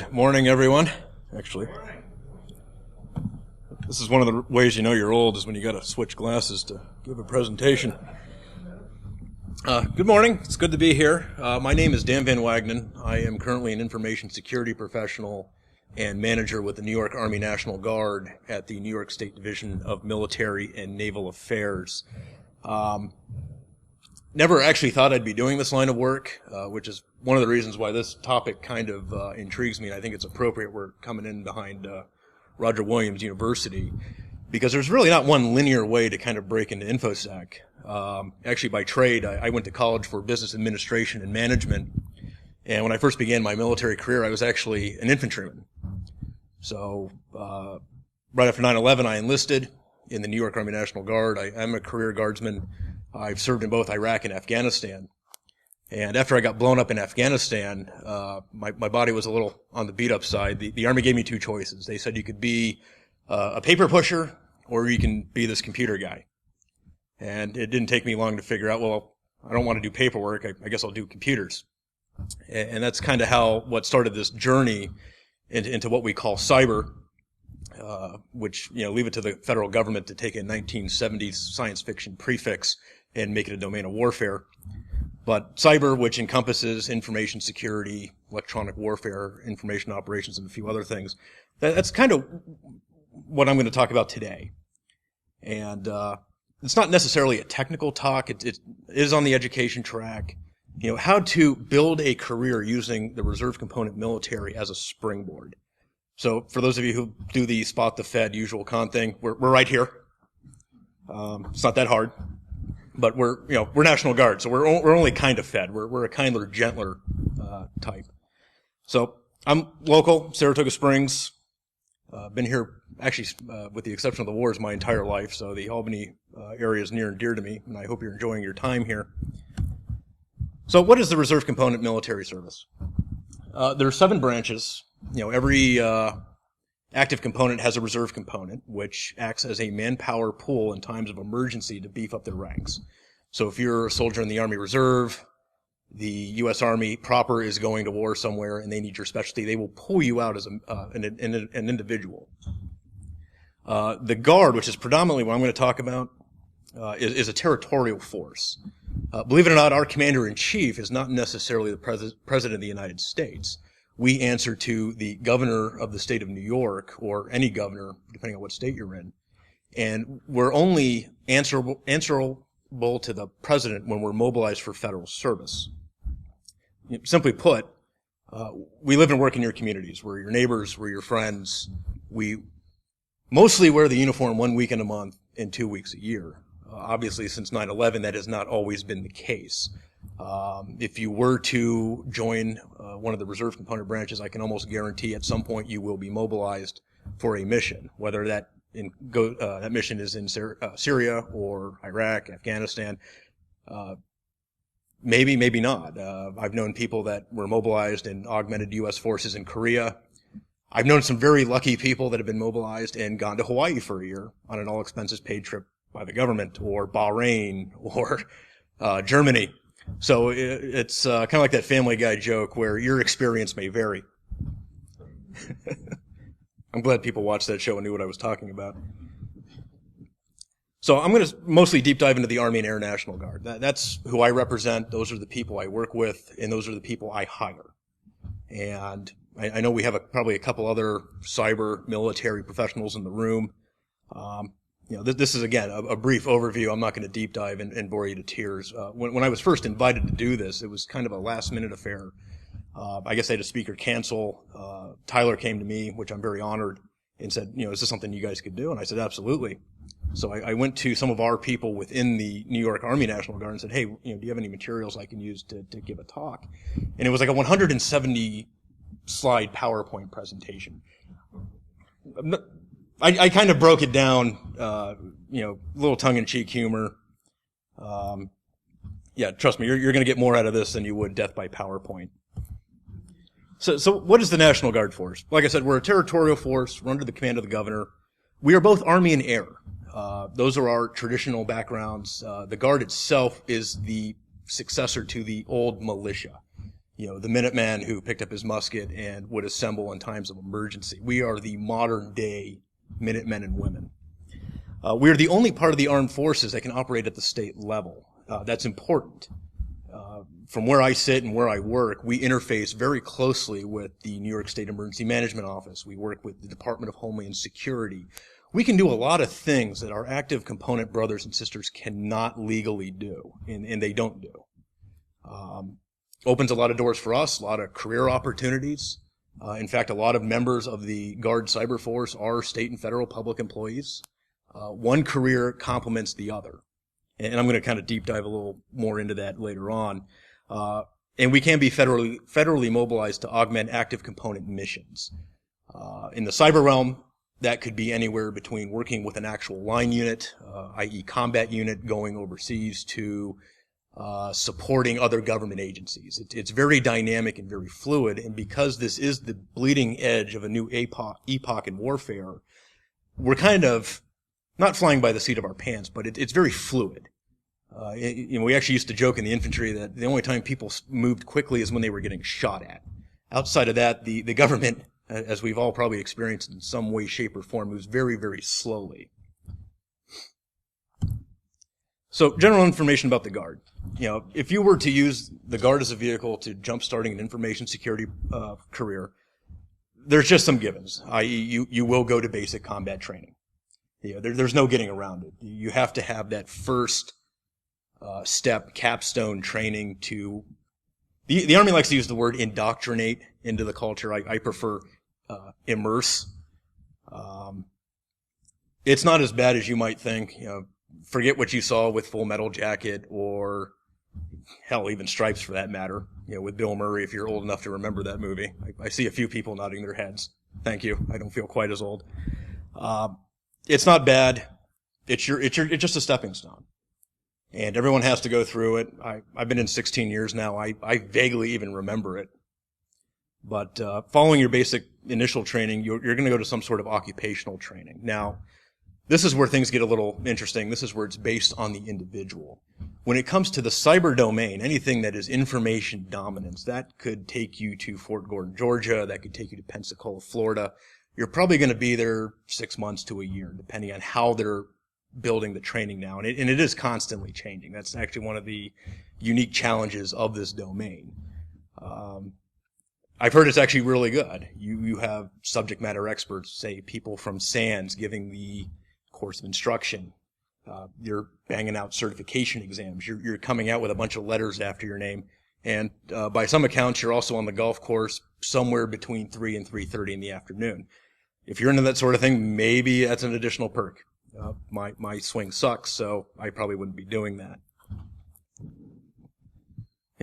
Good morning, everyone. Actually, this is one of the ways you know you're old is when you got to switch glasses to give a presentation. Good morning. It's good to be here. My name is Dan Van Wagenen. I am currently an information security professional and manager with the New York Army National Guard at the New York State Division of Military and Naval Affairs. Never actually thought I'd be doing this line of work, which is one of the reasons why this topic kind of intrigues me, and I think it's appropriate we're coming in behind Roger Williams University, because there's really not one linear way to kind of break into InfoSec. Actually, by trade, I went to college for business administration and management, and when I first began my military career, I was actually an infantryman. So right after 9/11, I enlisted in the New York Army National Guard. I'm a career guardsman. I've served in both Iraq and Afghanistan. And after I got blown up in Afghanistan, my body was a little on the beat-up side. The Army gave me two choices. They said you could be a paper pusher or you can be this computer guy. And it didn't take me long to figure out, well, I don't want to do paperwork. I guess I'll do computers. And that's kind of what started this journey into what we call cyber, which, leave it to the federal government to take a 1970s science fiction prefix and make it a domain of warfare. But cyber, which encompasses information security, electronic warfare, information operations, and a few other things, that's kind of what I'm going to talk about today. And it's not necessarily a technical talk. It is on the education track. How to build a career using the reserve component military as a springboard. So for those of you who do the spot the Fed usual con thing, we're right here. It's not that hard. But we're National Guard, so we're only kind of Fed. We're a kinder, gentler type. So I'm local, Saratoga Springs. Been here actually, with the exception of the wars, my entire life. So the Albany area is near and dear to me, and I hope you're enjoying your time here. So what is the Reserve Component Military Service? There are 7 branches. Every active component has a reserve component, which acts as a manpower pool in times of emergency to beef up their ranks. So if you're a soldier in the Army Reserve, the U.S. Army proper is going to war somewhere and they need your specialty, they will pull you out as an individual. The Guard, which is predominantly what I'm going to talk about, is a territorial force. Believe it or not, our commander-in-chief is not necessarily the president of the United States. We answer to the governor of the state of New York, or any governor, depending on what state you're in. And we're only answerable to the president when we're mobilized for federal service. Simply put, we live and work in your communities. We're your neighbors, we're your friends. We mostly wear the uniform 1 weekend a month and 2 weeks a year. Obviously, since 9/11, that has not always been the case. If you were to join one of the reserve component branches, I can almost guarantee at some point you will be mobilized for a mission, whether that mission is in Syria or Iraq, Afghanistan. Maybe not. I've known people that were mobilized and augmented U.S. forces in Korea. I've known some very lucky people that have been mobilized and gone to Hawaii for a year on an all-expenses-paid trip by the government, or Bahrain, or Germany. So it's kind of like that Family Guy joke where your experience may vary. I'm glad people watched that show and knew what I was talking about. So I'm going to mostly deep dive into the Army and Air National Guard. That's who I represent. Those are the people I work with, and those are the people I hire. And I know we have probably a couple other cyber military professionals in the room. This is, again, a brief overview. I'm not going to deep dive and bore you to tears. When I was first invited to do this, it was kind of a last-minute affair. I guess I had a speaker cancel. Tyler came to me, which I'm very honored, and said, is this something you guys could do? And I said, absolutely. So I went to some of our people within the New York Army National Guard and said, hey, do you have any materials I can use to give a talk? And it was like a 170-slide PowerPoint presentation. I kind of broke it down, a little tongue-in-cheek humor. Trust me, you're going to get more out of this than you would death by PowerPoint. So what is the National Guard force? Like I said, we're a territorial force. We're under the command of the governor. We are both Army and Air. Those are our traditional backgrounds. The Guard itself is the successor to the old militia. the Minuteman who picked up his musket and would assemble in times of emergency. We are the modern day Minutemen and women. We are the only part of the armed forces that can operate at the state level. That's important. From where I sit and where I work, we interface very closely with the New York State Emergency Management Office. We work with the Department of Homeland Security. We can do a lot of things that our active component brothers and sisters cannot legally do, and they don't do. Opens a lot of doors for us, a lot of career opportunities. In fact, a lot of members of the Guard Cyber Force are state and federal public employees. One career complements the other. And I'm going to kind of deep dive a little more into that later on. And we can be federally mobilized to augment active component missions. In the cyber realm, that could be anywhere between working with an actual line unit, i.e. combat unit going overseas, to supporting other government agencies. It's very dynamic and very fluid, and because this is the bleeding edge of a new epoch in warfare, we're kind of not flying by the seat of our pants, but it's very fluid. We actually used to joke in the infantry that the only time people moved quickly is when they were getting shot at. Outside of that, the government, as we've all probably experienced in some way, shape, or form, moves very, very slowly. So, general information about the Guard. If you were to use the Guard as a vehicle to jumpstarting an information security career, there's just some givens, i.e. you will go to basic combat training. There's no getting around it. You have to have that first step, capstone training to... The Army likes to use the word indoctrinate into the culture. I prefer immerse. It's not as bad as you might think. Forget what you saw with Full Metal Jacket, or hell, even Stripes for that matter, with Bill Murray, if you're old enough to remember that movie. I see a few people nodding their heads. Thank you. I don't feel quite as old. It's not bad. It's just a stepping stone. And everyone has to go through it. I've been in 16 years now. I vaguely even remember it. But following your basic initial training, you're going to go to some sort of occupational training. Now, this is where things get a little interesting. This is where it's based on the individual. When it comes to the cyber domain, anything that is information dominance, that could take you to Fort Gordon, Georgia. That could take you to Pensacola, Florida. You're probably going to be there 6 months to a year, depending on how they're building the training now. And it is constantly changing. That's actually one of the unique challenges of this domain. I've heard it's actually really good. You have subject matter experts, say people from SANS, giving the course of instruction. You're banging out certification exams. You're coming out with a bunch of letters after your name. And by some accounts, you're also on the golf course somewhere between 3 and 3:30 in the afternoon. If you're into that sort of thing, maybe that's an additional perk. My swing sucks, so I probably wouldn't be doing that.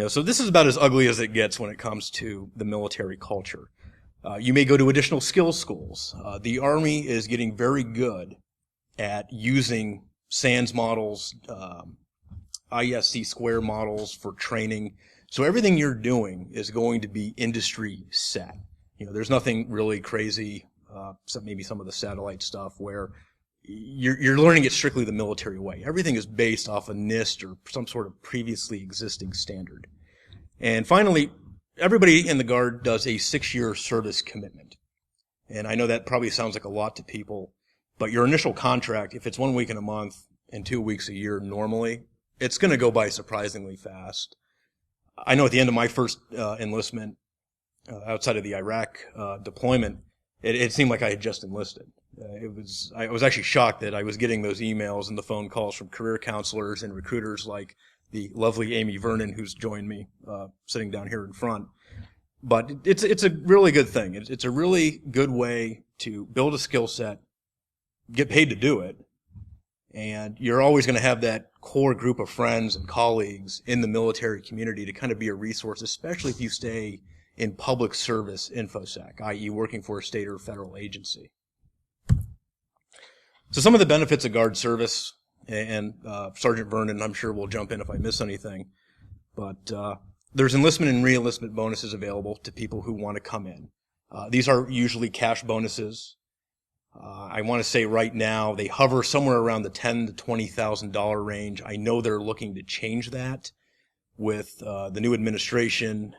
So this is about as ugly as it gets when it comes to the military culture. You may go to additional skills schools. The Army is getting very good at using SANS models, ISC square models for training. So everything you're doing is going to be industry set. There's nothing really crazy, except maybe some of the satellite stuff where you're learning it strictly the military way. Everything is based off a NIST or some sort of previously existing standard. And finally, everybody in the Guard does a 6-year service commitment. And I know that probably sounds like a lot to people, but your initial contract, if it's 1 week in a month and 2 weeks a year normally, it's going to go by surprisingly fast. I know at the end of my first enlistment, outside of the Iraq deployment, it seemed like I had just enlisted. I was actually shocked that I was getting those emails and the phone calls from career counselors and recruiters like the lovely Amy Vernon, who's joined me, sitting down here in front. But it's a really good thing. It's a really good way to build a skill set, get paid to do it, and you're always going to have that core group of friends and colleagues in the military community to kind of be a resource, especially if you stay in public service InfoSec, i.e. working for a state or federal agency. So some of the benefits of Guard service, and Sergeant Vernon, I'm sure, will jump in if I miss anything, but there's enlistment and re-enlistment bonuses available to people who want to come in. These are usually cash bonuses. I want to say right now they hover somewhere around the $10,000 to $20,000 range. I know they're looking to change that with the new administration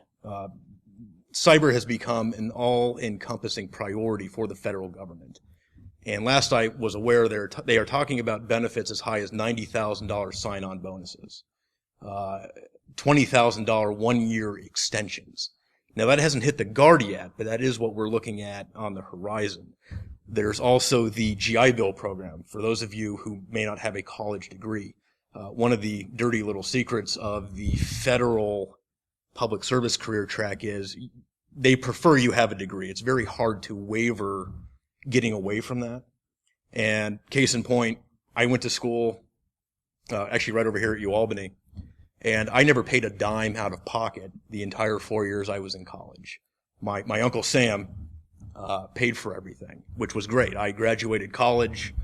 cyber has become an all-encompassing priority for the federal government. And last I was aware, they are talking about benefits as high as $90,000 sign-on bonuses, $20,000 one-year extensions. Now that hasn't hit the guard yet, but that is what we're looking at on the horizon. There's also the GI Bill program. For those of you who may not have a college degree, one of the dirty little secrets of the federal public service career track is they prefer you have a degree. It's very hard to waver getting away from that. And case in point, I went to school, actually right over here at UAlbany, and I never paid a dime out of pocket the entire 4 years I was in college. My Uncle Sam paid for everything, which was great. I graduated college.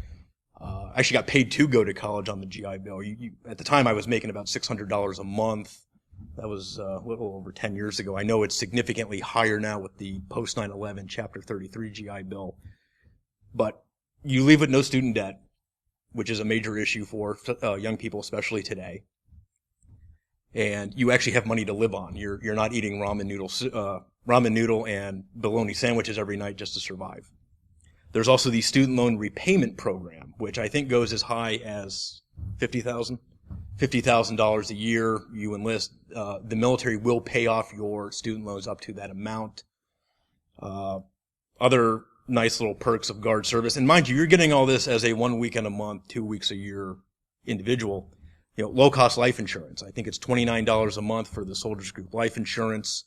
I actually got paid to go to college on the GI Bill. At the time, I was making about $600 a month. That was a little over 10 years ago. I know it's significantly higher now with the post 9/11 Chapter 33 GI Bill. But you leave with no student debt, which is a major issue for young people, especially today. And you actually have money to live on. You're not eating ramen noodle and bologna sandwiches every night just to survive. There's also the student loan repayment program, which I think goes as high as $50,000 a year. You enlist, the military will pay off your student loans up to that amount. Other nice little perks of guard service, and mind you, you're getting all this as a 1 weekend a month, 2 weeks a year individual. Low cost life insurance. I think it's $29 a month for the Soldiers Group life insurance.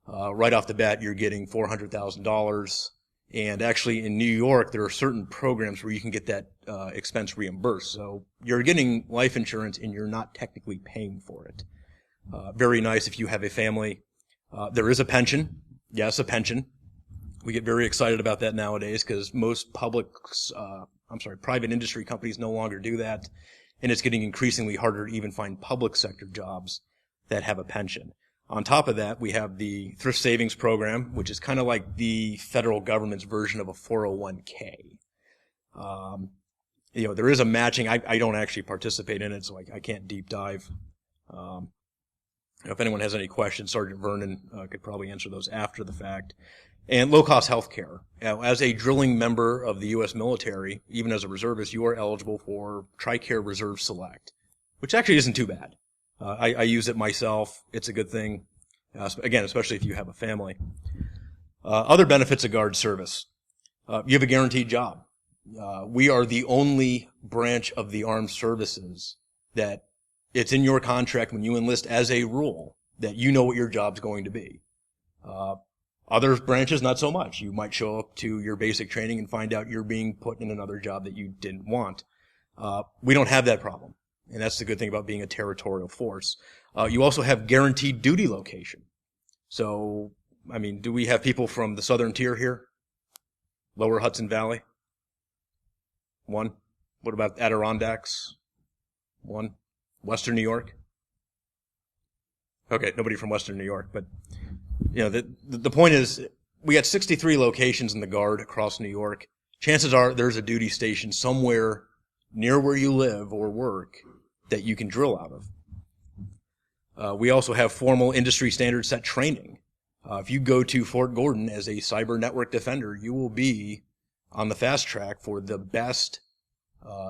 Right off the bat, you're getting $400,000. And actually in New York, there are certain programs where you can get that expense reimbursed. So you're getting life insurance and you're not technically paying for it. Very nice if you have a family. There is a pension. Yes, a pension. We get very excited about that nowadays because most private industry companies no longer do that. And it's getting increasingly harder to even find public sector jobs that have a pension. On top of that, we have the thrift savings program, which is kind of like the federal government's version of a 401k. There is a matching. I don't actually participate in it, so I can't deep dive. If anyone has any questions, Sergeant Vernon could probably answer those after the fact. And low-cost health care. As a drilling member of the U.S. military, even as a reservist, you are eligible for TRICARE Reserve Select, which actually isn't too bad. I use it myself. It's a good thing, again, especially if you have a family. Other benefits of guard service. You have a guaranteed job. We are the only branch of the armed services that it's in your contract when you enlist as a rule that you know what your job's going to be. Other branches, not so much. You might show up to your basic training and find out you're being put in another job that you didn't want. We don't have that problem. And that's the good thing about being a territorial force. You also have guaranteed duty location. So, do we have people from the southern tier here? Lower Hudson Valley? One. What about Adirondacks? One. Western New York? Okay, nobody from Western New York, but the point is, we got 63 locations in the Guard across New York. Chances are there's a duty station somewhere near where you live or work that you can drill out of. We also have formal industry standard set training. If you go to Fort Gordon as a cyber network defender, you will be on the fast track for the best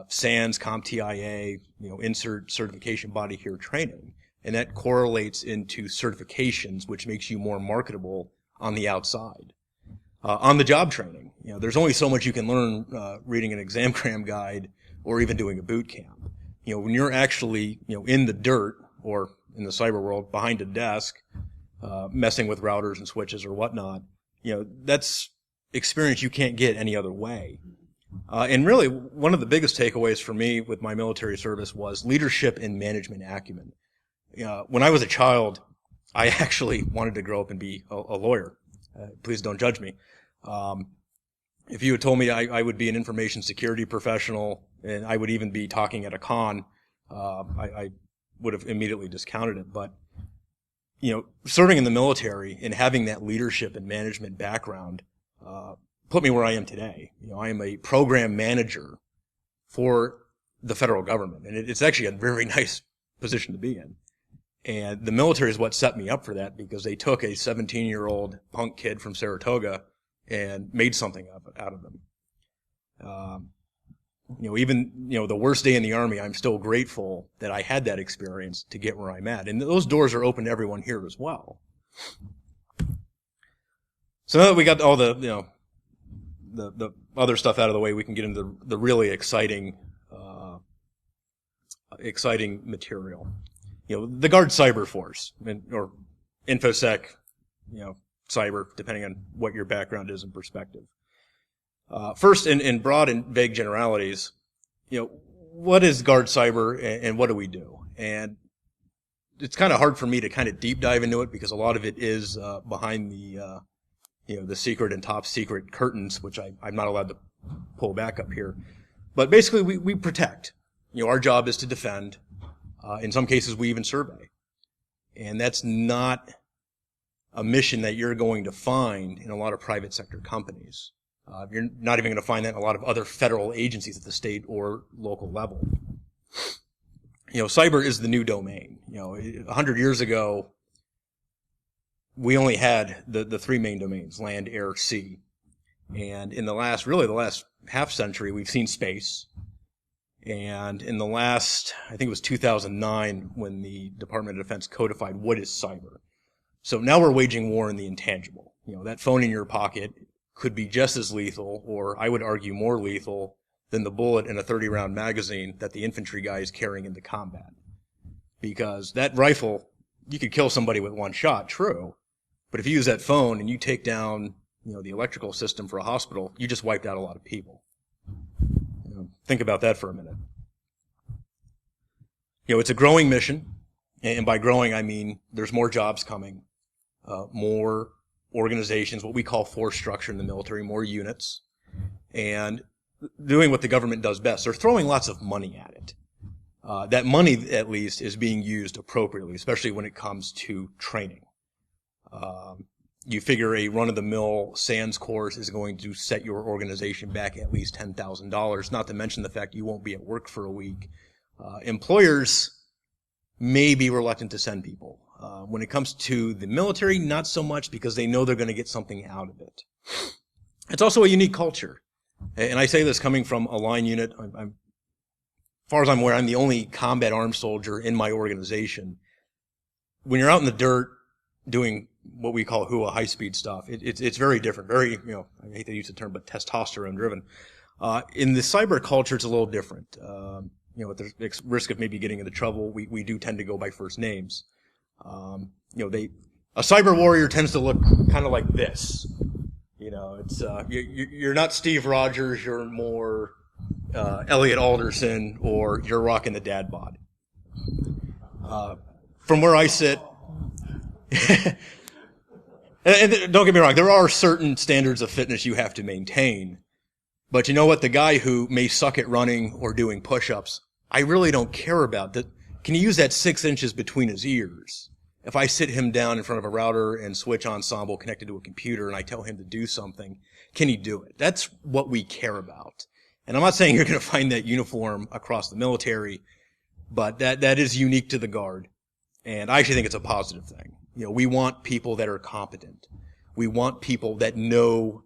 SANS, CompTIA, insert certification body here training. And that correlates into certifications, which makes you more marketable on the outside. On the job training, there's only so much you can learn reading an exam cram guide or even doing a boot camp. When you're actually, in the dirt or in the cyber world behind a desk, messing with routers and switches or whatnot, that's experience you can't get any other way. And really, one of the biggest takeaways for me with my military service was leadership and management acumen. When I was a child, I actually wanted to grow up and be a lawyer. Please don't judge me. If you had told me I would be an information security professional and I would even be talking at a con, I would have immediately discounted it. But, serving in the military and having that leadership and management background put me where I am today. I am a program manager for the federal government, and it's actually a very nice position to be in. And the military is what set me up for that, because they took a 17-year-old punk kid from Saratoga and made something out of them. Even the worst day in the Army, I'm still grateful that I had that experience to get where I'm at. And those doors are open to everyone here as well. So now that we got all the other stuff out of the way, we can get into the really exciting material. The Guard Cyber Force, or InfoSec, cyber, depending on what your background is and perspective. First, in broad and vague generalities, what is Guard Cyber and what do we do? And it's kind of hard for me to kind of deep dive into it, because a lot of it is behind the secret and top secret curtains, which I'm not allowed to pull back up here. But basically, we protect. Our job is to defend. In some cases, we even survey. And that's not a mission that you're going to find in a lot of private sector companies. You're not even going to find that in a lot of other federal agencies at the state or local level. Cyber is the new domain. 100 years ago, we only had the three main domains: land, air, sea. And in the last half century, we've seen space. And in the last, I think it was 2009, when the Department of Defense codified what is cyber. So now we're waging war in the intangible. That phone in your pocket could be just as lethal, or I would argue more lethal, than the bullet in a 30-round magazine that the infantry guy is carrying into combat. Because that rifle, you could kill somebody with one shot, true. But if you use that phone and you take down, the electrical system for a hospital, you just wiped out a lot of people. Think about that for a minute. It's a growing mission, and by growing I mean there's more jobs coming, more organizations, what we call force structure in the military, more units, and doing what the government does best. They're throwing lots of money at it. That money, at least, is being used appropriately, especially when it comes to training. You figure a run-of-the-mill SANS course is going to set your organization back at least $10,000, not to mention the fact you won't be at work for a week. Employers may be reluctant to send people. When it comes to the military, not so much, because they know they're going to get something out of it. It's also a unique culture. And I say this coming from a line unit. As far as I'm aware, I'm the only combat armed soldier in my organization. When you're out in the dirt doing what we call HUA, high-speed stuff, it's very different. Very, I hate to use the term, but testosterone-driven. In the cyber culture, it's a little different. With the risk of maybe getting into trouble, we do tend to go by first names. A cyber warrior tends to look kind of like this. It's you're not Steve Rogers, you're more Elliot Alderson, or you're rocking the dad bod. From where I sit, and don't get me wrong, there are certain standards of fitness you have to maintain. But you know what? The guy who may suck at running or doing push-ups, I really don't care about that. Can you use that 6 inches between his ears? If I sit him down in front of a router and switch ensemble connected to a computer and I tell him to do something, can he do it? That's what we care about. And I'm not saying you're going to find that uniform across the military, but that is unique to the Guard. And I actually think it's a positive thing. We want people that are competent. We want people that know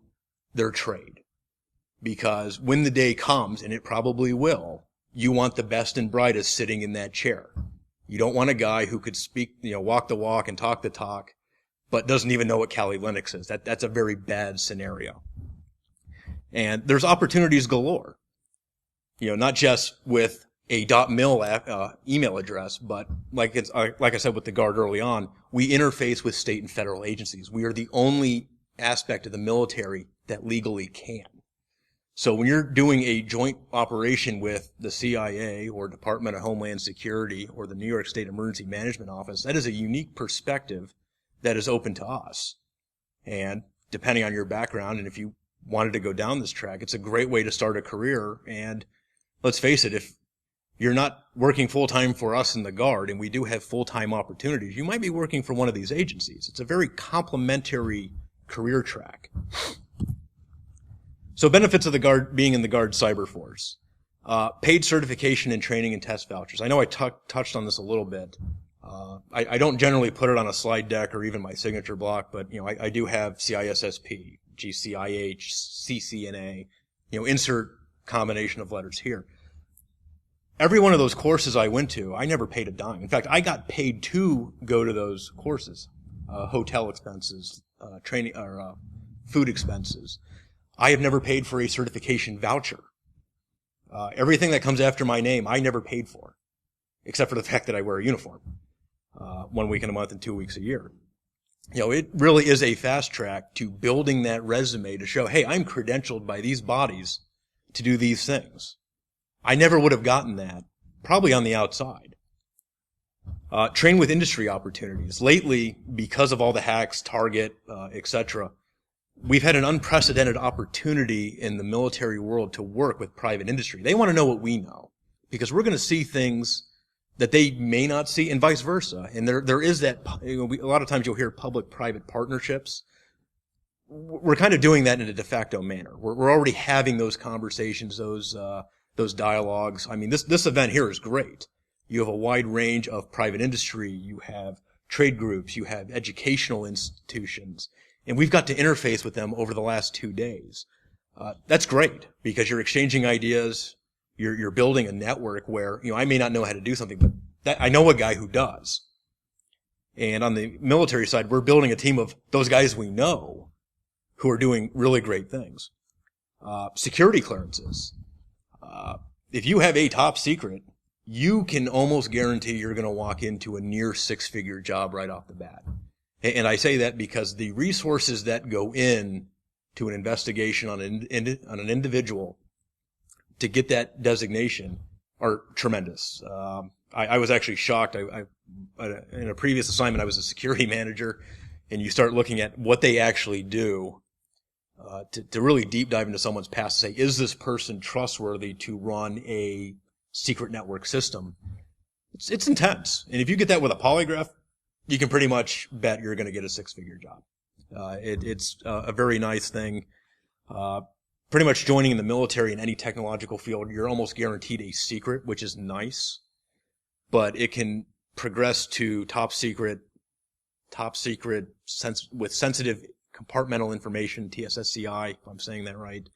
their trade. Because when the day comes, and it probably will, you want the best and brightest sitting in that chair. You don't want a guy who could speak, walk the walk and talk the talk, but doesn't even know what Kali Linux is. That's a very bad scenario. And there's opportunities galore. Not just with a .mil email address, but like I said with the Guard early on, we interface with state and federal agencies. We are the only aspect of the military that legally can. So when you're doing a joint operation with the CIA or Department of Homeland Security or the New York State Emergency Management Office, that is a unique perspective that is open to us. And depending on your background, and if you wanted to go down this track, it's a great way to start a career. And let's face it, if you're not working full-time for us in the Guard, and we do have full-time opportunities, you might be working for one of these agencies. It's a very complementary career track. So benefits of the Guard, being in the Guard Cyber Force. Paid certification and training and test vouchers. I know I touched on this a little bit. I don't generally put it on a slide deck or even my signature block, but, I do have CISSP, GCIH, CCNA, insert combination of letters here. Every one of those courses I went to, I never paid a dime. In fact, I got paid to go to those courses. Hotel expenses, training, or food expenses. I have never paid for a certification voucher. Everything that comes after my name, I never paid for, except for the fact that I wear a uniform 1 week in a month and 2 weeks a year. It really is a fast track to building that resume to show, hey, I'm credentialed by these bodies to do these things. I never would have gotten that, probably on the outside. Train with industry opportunities. Lately, because of all the hacks, Target, etc., we've had an unprecedented opportunity in the military world to work with private industry. They want to know what we know, because we're going to see things that they may not see, and vice versa. And there is that, a lot of times you'll hear public-private partnerships. We're kind of doing that in a de facto manner. We're already having those conversations, those dialogues. I mean, this event here is great. You have a wide range of private industry. You have trade groups. You have educational institutions. And we've got to interface with them over the last 2 days. That's great, because you're exchanging ideas. You're building a network where, I may not know how to do something, but I know a guy who does. And on the military side, we're building a team of those guys we know who are doing really great things. Security clearances. If you have a top secret, you can almost guarantee you're going to walk into a near six-figure job right off the bat. And I say that because the resources that go in to an investigation on an individual to get that designation are tremendous. I was actually shocked. In a previous assignment, I was a security manager, and you start looking at what they actually do to really deep dive into someone's past, say, is this person trustworthy to run a secret network system? It's intense. And if you get that with a polygraph, you can pretty much bet you're going to get a six-figure job. It's a very nice thing. Pretty much joining in the military in any technological field, you're almost guaranteed a secret, which is nice. But it can progress to top secret with sensitive compartmental information, TSSCI, if I'm saying that right.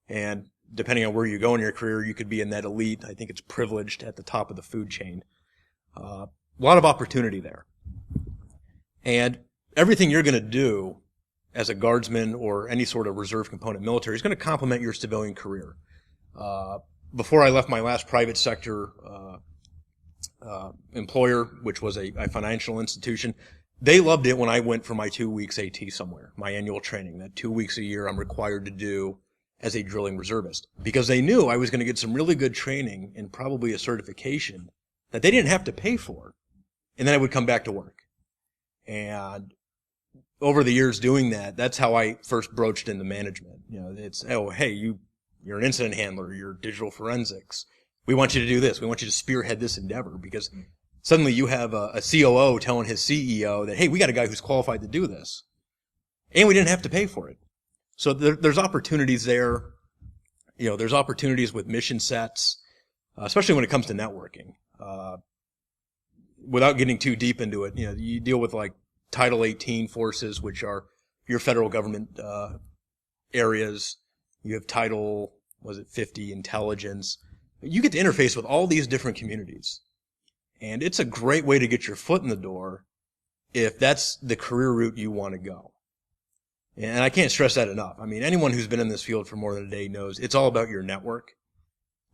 And depending on where you go in your career, you could be in that elite. I think it's privileged at the top of the food chain. A lot of opportunity there. And everything you're going to do as a guardsman or any sort of reserve component military is going to complement your civilian career. Before I left my last private sector employer, which was a financial institution, they loved it when I went for my 2 weeks AT somewhere, my annual training, that 2 weeks a year I'm required to do as a drilling reservist, because they knew I was going to get some really good training and probably a certification that they didn't have to pay for, and then I would come back to work. And over the years doing that, that's how I first broached into management. It's, oh, hey, you're an incident handler, you're digital forensics. We want you to do this. We want you to spearhead this endeavor, because suddenly you have a COO telling his CEO that, hey, we got a guy who's qualified to do this. And we didn't have to pay for it. So there's opportunities there. There's opportunities with mission sets, especially when it comes to networking. Without getting too deep into it, you deal with like Title 18 forces, which are your federal government areas. You have Title, 50 intelligence. You get to interface with all these different communities. And it's a great way to get your foot in the door if that's the career route you want to go. And I can't stress that enough. I mean, anyone who's been in this field for more than a day knows it's all about your network.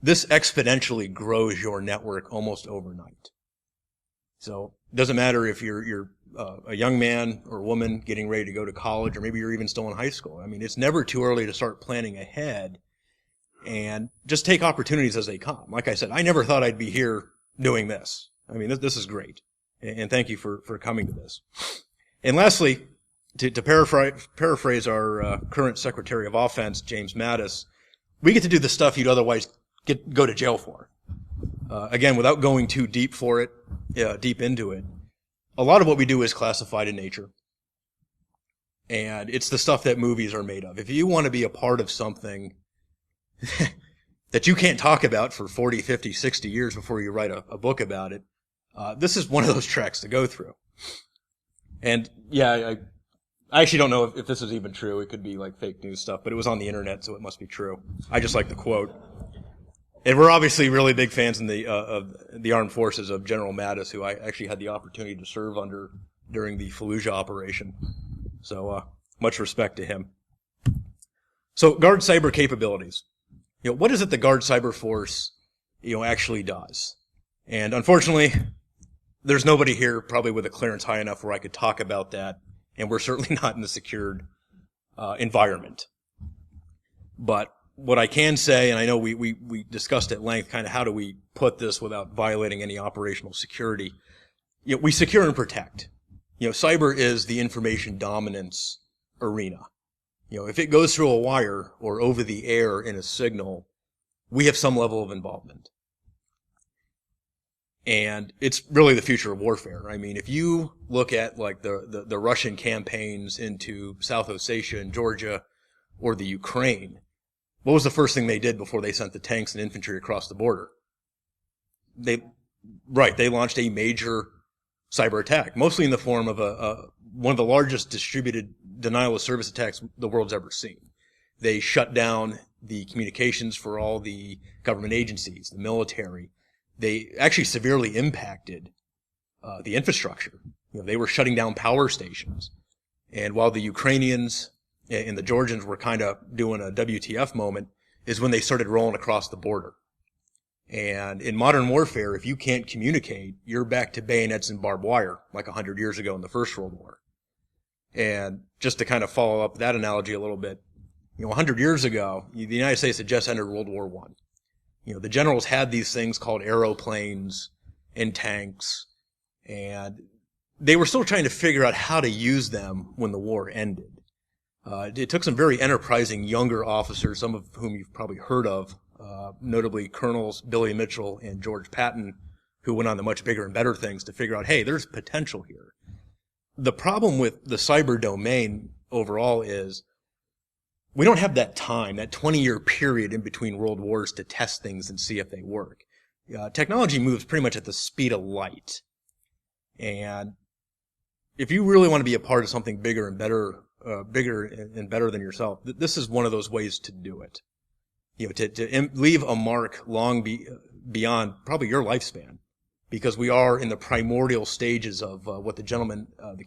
This exponentially grows your network almost overnight. So it doesn't matter if you're a young man or woman getting ready to go to college, or maybe you're even still in high school. I mean, it's never too early to start planning ahead and just take opportunities as they come. Like I said, I never thought I'd be here doing this. I mean, this is great. And thank you for coming to this. And lastly, to paraphrase our current Secretary of Offense, James Mattis, we get to do the stuff you'd otherwise go to jail for. Again, without going too deep into it, a lot of what we do is classified in nature. And it's the stuff that movies are made of. If you want to be a part of something that you can't talk about for 40, 50, 60 years before you write a book about it, This is one of those treks to go through. And yeah, I actually don't know if this is even true. It could be like fake news stuff, but it was on the internet, so it must be true. I just like the quote. And we're obviously really big fans of the armed forces of General Mattis, who I actually had the opportunity to serve under during the Fallujah operation. So much respect to him. So Guard cyber capabilities. What is it the Guard cyber force actually does? And unfortunately, there's nobody here probably with a clearance high enough where I could talk about that, and we're certainly not in the secured environment. But what I can say, and I know we discussed at length kind of how do we put this without violating any operational security. We secure and protect. Cyber is the information dominance arena. If it goes through a wire or over the air in a signal, we have some level of involvement. And it's really the future of warfare. I mean, if you look at like the Russian campaigns into South Ossetia and Georgia or the Ukraine, what was the first thing they did before they sent the tanks and infantry across the border? They launched a major cyber attack, mostly in the form of one of the largest distributed denial of service attacks the world's ever seen. They shut down the communications for all the government agencies, the military. They actually severely impacted the infrastructure. They were shutting down power stations. And while the Ukrainians and the Georgians were kind of doing a WTF moment, is when they started rolling across the border. And in modern warfare, if you can't communicate, you're back to bayonets and barbed wire, like 100 years ago in the First World War. And just to kind of follow up that analogy a little bit, 100 years ago, the United States had just entered World War I. The generals had these things called aeroplanes and tanks, and they were still trying to figure out how to use them when the war ended. It took some very enterprising younger officers, some of whom you've probably heard of, notably Colonels Billy Mitchell and George Patton, who went on to much bigger and better things to figure out, hey, there's potential here. The problem with the cyber domain overall is we don't have that time, that 20-year period in between world wars to test things and see if they work. Technology moves pretty much at the speed of light. And if you really want to be a part of something bigger and better than yourself, this is one of those ways to do it. To leave a mark long beyond probably your lifespan, because we are in the primordial stages of what the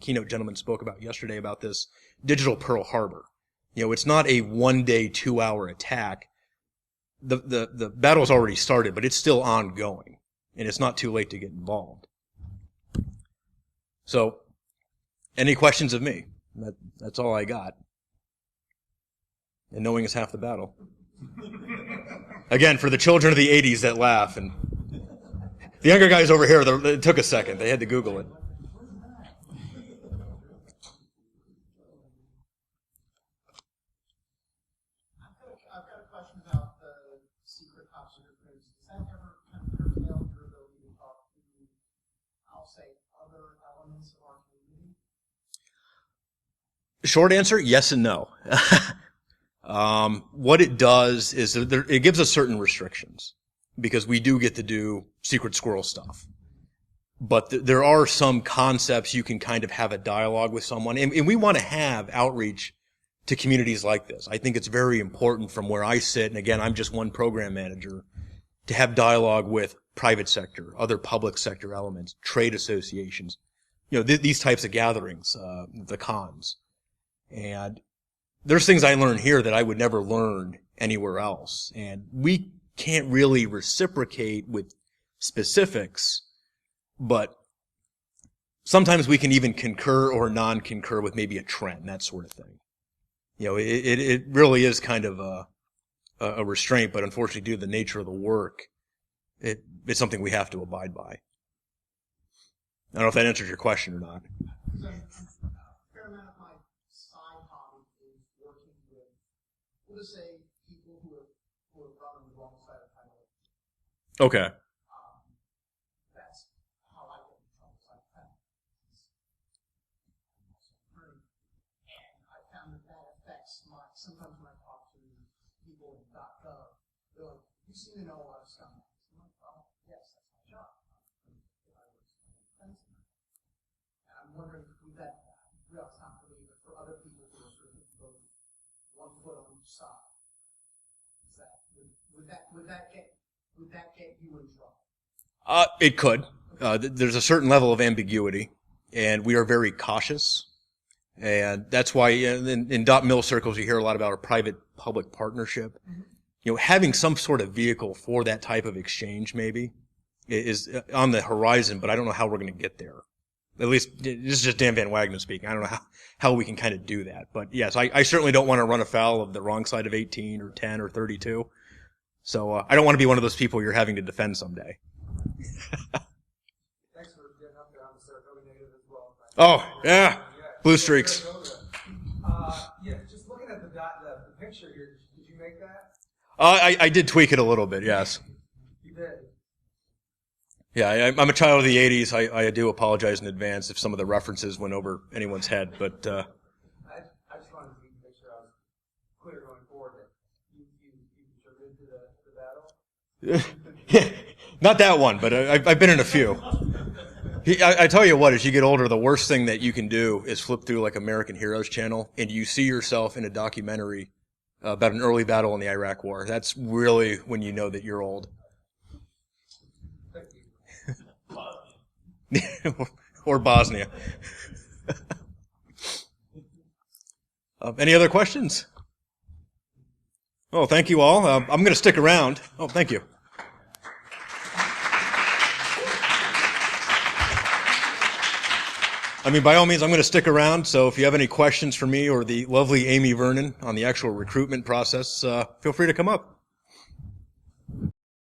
keynote gentleman spoke about yesterday about this digital Pearl Harbor. It's not a 1-day, 2-hour attack. The battle's already started, but it's still ongoing, and it's not too late to get involved. So, any questions of me? That's all I got. And knowing is half the battle. Again, for the children of the 80s that laugh, and the younger guys over here, it took a second. They had to Google it. I've got a question about the secret top secret clearance. Does that ever kind of curtail your ability to talk to, I'll say, other elements of our community? Short answer, yes and no. What it does is it gives us certain restrictions, because we do get to do secret squirrel stuff. But there are some concepts you can kind of have a dialogue with someone, and we want to have outreach to communities like this. I think it's very important from where I sit, and again, I'm just one program manager, to have dialogue with private sector, other public sector elements, trade associations, these types of gatherings, the cons. And there's things I learned here that I would never learn anywhere else. And we can't really reciprocate with specifics, but sometimes we can even concur or non-concur with maybe a trend, that sort of thing. It really is kind of a restraint, but unfortunately due to the nature of the work, it's something we have to abide by. I don't know if that answers your question or not. So, a fair amount of my side hobby is working with, we'll just say, people who have run on the wrong side of time. Okay. That's how I get in trouble. And I found that affects sometimes when I talk to people in .gov, they're like, you seem to know a lot of stuff. I'm like, well, yes, that's my job. If I was wondering if that, well, it's not for me, but for other people who are sort of both 1 foot on each side, is that, would that get you in trouble? It could. There's a certain level of ambiguity, and we are very cautious. And that's why in dot mil circles you hear a lot about a private-public partnership. Mm-hmm. You know, having some sort of vehicle for that type of exchange maybe is on the horizon, but I don't know how we're going to get there. At least, this is just Dan Van Wagenen speaking. I don't know how we can kind of do that. But yes, I certainly don't want to run afoul of the wrong side of 18 or 10 or 32. So I don't want to be one of those people you're having to defend someday. Thanks for getting up there on the Saratoga native as well. Oh, yeah. Blue streaks. Yeah, just looking at the picture here, did you make that? I did tweak it a little bit, yes. You did? Yeah, I'm a child of the 80s. I do apologize in advance if some of the references went over anyone's head, but... I just wanted to make sure I was clear going forward that you contributed to the battle. Not that one, but I've been in a few. I tell you what, as you get older, the worst thing that you can do is flip through like American Heroes Channel, and you see yourself in a documentary about an early battle in the Iraq War. That's really when you know that you're old. Or Bosnia. Any other questions? Oh, thank you all. I'm going to stick around. Oh, thank you. I mean, by all means, I'm going to stick around, so if you have any questions for me or the lovely Amy Vernon on the actual recruitment process, feel free to come up.